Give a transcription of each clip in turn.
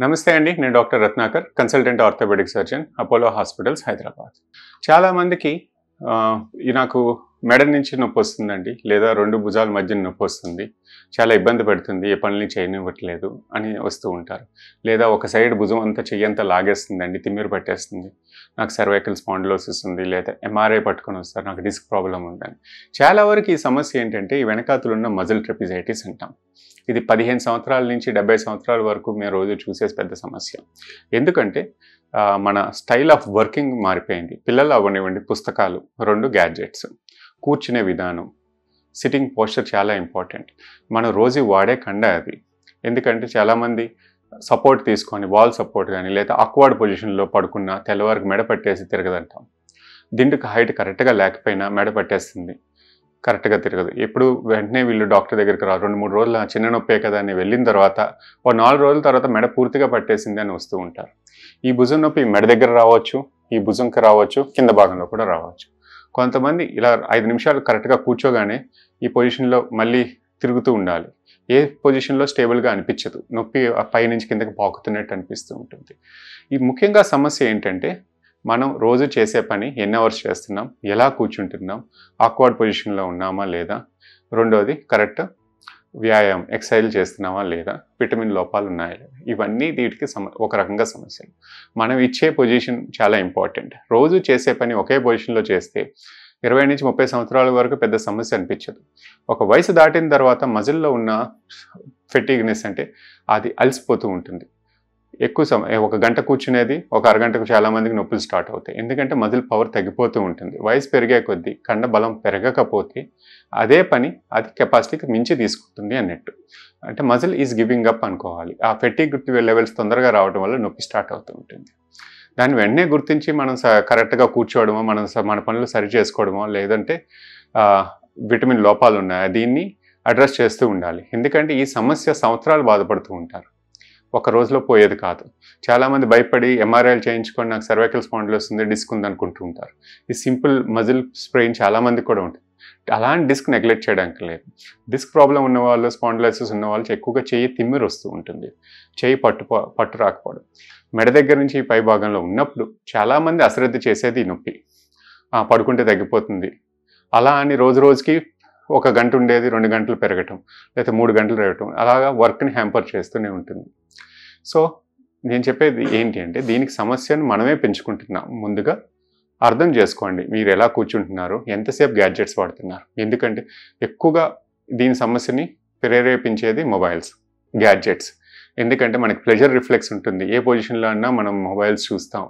నమస్తే అండి. నేను doctor Ratnakar, consultant orthopaedic surgeon, Apollo hospitals, Hyderabad. చాలామందికి నాకు మెడ నుంచి నొప్పొస్తుందండి, లేదా 2 భుజాల మధ్యన నొప్పొస్తుంది. చాలా ఇబ్బంది పెడుతుంది, ఏ పనులు చేయనివ్వట్లేదు అని వస్తూ ఉంటారు. లేదా ఒక సైడ్ భుజం అంతా చెయ్యంతా లాగేస్తుందండి, తిమ్మిరి పట్టేస్తుంది. నాకు సర్వైకల్ స్పాండిలోసిస్ ఉంది, లేదా ఎంఆర్ఐ పట్టుకొని వస్తారు, నాకు డిస్క్ ప్రాబ్లం ఉందని. చాలా వరకు ఈ సమస్య ఏంటంటే ఈ వెనకాతలున్న మజిల్ ట్రెపిజైటిస్ అంటాం. ఇది 15 సంవత్సరాల నుంచి 70 సంవత్సరాల వరకు మేము రోజు చూసే పెద్ద సమస్య. ఎందుకంటే మన స్టైల్ ఆఫ్ వర్కింగ్ మారిపోయింది. పిల్లలు అవ్వనివ్వండి, పుస్తకాలు, 2 గ్యాడ్జెట్స్, కూర్చునే విధానం, సిట్టింగ్ పోస్చర్ చాలా ఇంపార్టెంట్. మనం రోజు వాడే కండ అది. ఎందుకంటే చాలామంది సపోర్ట్ తీసుకొని వాల్ సపోర్ట్ కానీ లేదా ఆక్వర్డ్ పొజిషన్లో పడుకున్న తెల్లవారికి మెడ పట్టేసి తిరగదంటాం. దిండుకు హైట్ కరెక్ట్గా లేకపోయినా మెడ పట్టేస్తుంది, కరెక్ట్గా తిరగదు. ఎప్పుడు వెంటనే వీళ్ళు డాక్టర్ దగ్గరికి రా, 2-3 రోజులు చిన్న నొప్పే కదా అని వెళ్ళిన తర్వాత 4 రోజుల తర్వాత మెడ పూర్తిగా పట్టేసింది అని వస్తూ ఉంటారు. ఈ భుజం నొప్పి మెడ దగ్గర రావచ్చు, ఈ భుజంకి రావచ్చు, కింద భాగంలో కూడా రావచ్చు. కొంతమంది ఇలా 5 నిమిషాలు కరెక్ట్గా కూర్చోగానే ఈ పొజిషన్లో మళ్ళీ తిరుగుతూ ఉండాలి. ఏ పొజిషన్లో స్టేబుల్గా అనిపించదు, నొప్పి పైనుంచి కిందకి పాకుతున్నట్టు అనిపిస్తూ ఉంటుంది. ఈ ముఖ్యంగా సమస్య ఏంటంటే మనం రోజు చేసే పని ఎన్ని అవర్స్ చేస్తున్నాం, ఎలా కూర్చుంటున్నాం, ఆక్వర్డ్ పొజిషన్లో ఉన్నామా లేదా, రెండోది కరెక్ట్ వ్యాయామం ఎక్సర్సైజ్ చేస్తున్నామా లేదా, విటమిన్ లోపాలు ఉన్నాయా లేదా, ఇవన్నీ వీటికి ఒక రకంగా సమస్యలు. మనం ఇచ్చే పొజిషన్ చాలా ఇంపార్టెంట్. రోజు చేసే పని ఒకే పొజిషన్లో చేస్తే 20 నుంచి 30 సంవత్సరాల వరకు పెద్ద సమస్య అనిపించదు. ఒక వయసు దాటిన తర్వాత మజిల్లో ఉన్న ఫెటిగ్నెస్ అంటే అది అలసిపోతూ ఉంటుంది. ఎక్కువ సమయం ఒక గంట కూర్చునేది ఒక అరగంటకు చాలామందికి నొప్పులు స్టార్ట్ అవుతాయి. ఎందుకంటే మజిల్ పవర్ తగ్గిపోతూ ఉంటుంది. వయసు పెరిగే కొద్దీ కండ బలం పెరగకపోతే అదే పని అది కెపాసిటీకి మించి తీసుకుంటుంది అన్నట్టు. అంటే మజిల్ ఈజ్ గివింగ్ అప్ అనుకోవాలి. ఆ ఫెటిగ్ లెవెల్స్ తొందరగా రావడం వల్ల నొప్పి స్టార్ట్ అవుతూ ఉంటుంది. దాన్ని వెంటనే గుర్తించి మనం కరెక్ట్గా కూర్చోవడమో, మన పనులు సరి చేసుకోవడమో, లేదంటే విటమిన్ లోపాలు ఉన్నాయా దీన్ని అడ్రస్ చేస్తూ ఉండాలి. ఎందుకంటే ఈ సమస్య సంవత్సరాలు బాధపడుతూ ఉంటారు, ఒక రోజులో పోయేది కాదు. చాలామంది భయపడి ఎంఆర్ఐలు చేయించుకొని నాకు సర్వైకల్ స్పాండిలోసిస్ ఉంది, డిస్క్ ఉంది అనుకుంటూ ఉంటారు. ఈ సింపుల్ మజిల్ స్ప్రెయిన్ చాలామందికి కూడా ఉంటుంది. అలాంటి డిస్క్ నెగ్లెక్ట్ చేయడానికి లేదు. డిస్క్ ప్రాబ్లం ఉన్నవాళ్ళు, స్పాండిలోసిస్ ఉన్న వాళ్ళు ఎక్కువగా చెయ్యి తిమ్మిరి వస్తూ ఉంటుంది, చెయ్యి పట్టు రాకపోవడం. మెడ దగ్గర నుంచి పై భాగంలో ఉన్నప్పుడు చాలామంది అశ్రద్ధ చేసేది ఈ నొప్పి. పడుకుంటే తగ్గిపోతుంది అలా అని రోజు రోజుకి 1 గంట ఉండేది 2 గంటలు పెరగటం, లేదా 3 గంటలు పెరగటం, అలాగా వర్క్ని హ్యాంపర్ చేస్తూనే ఉంటుంది. సో నేను చెప్పేది ఏంటి అంటే దీనికి సమస్యను మనమే పెంచుకుంటున్నాం. ముందుగా అర్థం చేసుకోండి, మీరు ఎలా కూర్చుంటున్నారు, ఎంతసేపు గ్యాడ్జెట్స్ వాడుతున్నారు. ఎందుకంటే ఎక్కువగా దీని సమస్యని ప్రేరేపించేది మొబైల్స్, గ్యాడ్జెట్స్. ఎందుకంటే మనకి ప్లెజర్ రిఫ్లెక్స్ ఉంటుంది. ఏ పొజిషన్లో అన్నా మనం మొబైల్స్ చూస్తాం.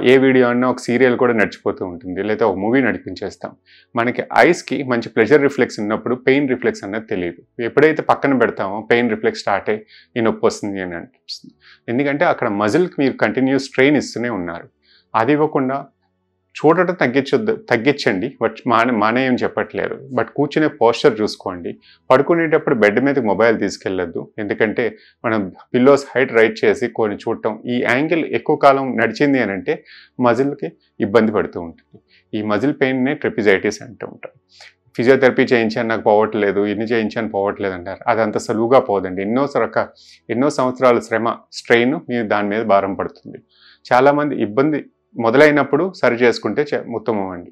ఏ వీడియో అన్నా ఒక సీరియల్ కూడా నడిచిపోతూ ఉంటుంది, లేదా ఒక మూవీ నడిపించేస్తాం. మనకి ఐస్కి మంచి ప్లెజర్ రిఫ్లెక్స్ ఉన్నప్పుడు పెయిన్ రిఫ్లెక్స్ అన్నది తెలియదు. ఎప్పుడైతే పక్కన పెడతామో పెయిన్ రిఫ్లెక్స్ స్టార్ట్ అయ్యి ఈ నొప్పి వస్తుంది అని అనిపిస్తుంది. ఎందుకంటే అక్కడ మజిల్కి మీరు కంటిన్యూస్ స్ట్రెయిన్ ఇస్తూనే ఉన్నారు. అది ఇవ్వకుండా చూడటం తగ్గించండి, బట్ మానేయం చెప్పట్లేదు. బట్ కూర్చునే పోస్చర్ చూసుకోండి. పడుకునేటప్పుడు బెడ్ మీదకి మొబైల్ తీసుకెళ్ళొద్దు. ఎందుకంటే మనం పిల్లోస్ హైట్ రైట్ చేసి కొన్ని చూడటం, ఈ యాంగిల్ ఎక్కువ కాలం నడిచింది అని అంటే మజిల్కి ఇబ్బంది పడుతూ ఉంటుంది. ఈ మజిల్ పెయిన్నే ట్రెపిజైటిస్ అంటూ ఉంటాం. ఫిజియోథెరపీ చేయించాను నాకు పోవట్లేదు, ఇన్ని చేయించాను పోవట్లేదు అంటారు. అదంత సులువుగా పోదండి. ఎన్నో సంవత్సరాల శ్రమ, స్ట్రెయిన్ మీరు దాని మీద భారం పడుతుంది. చాలామంది ఇబ్బంది మొదలైనప్పుడు సరి చేసుకుంటే ఉత్తమం అండి.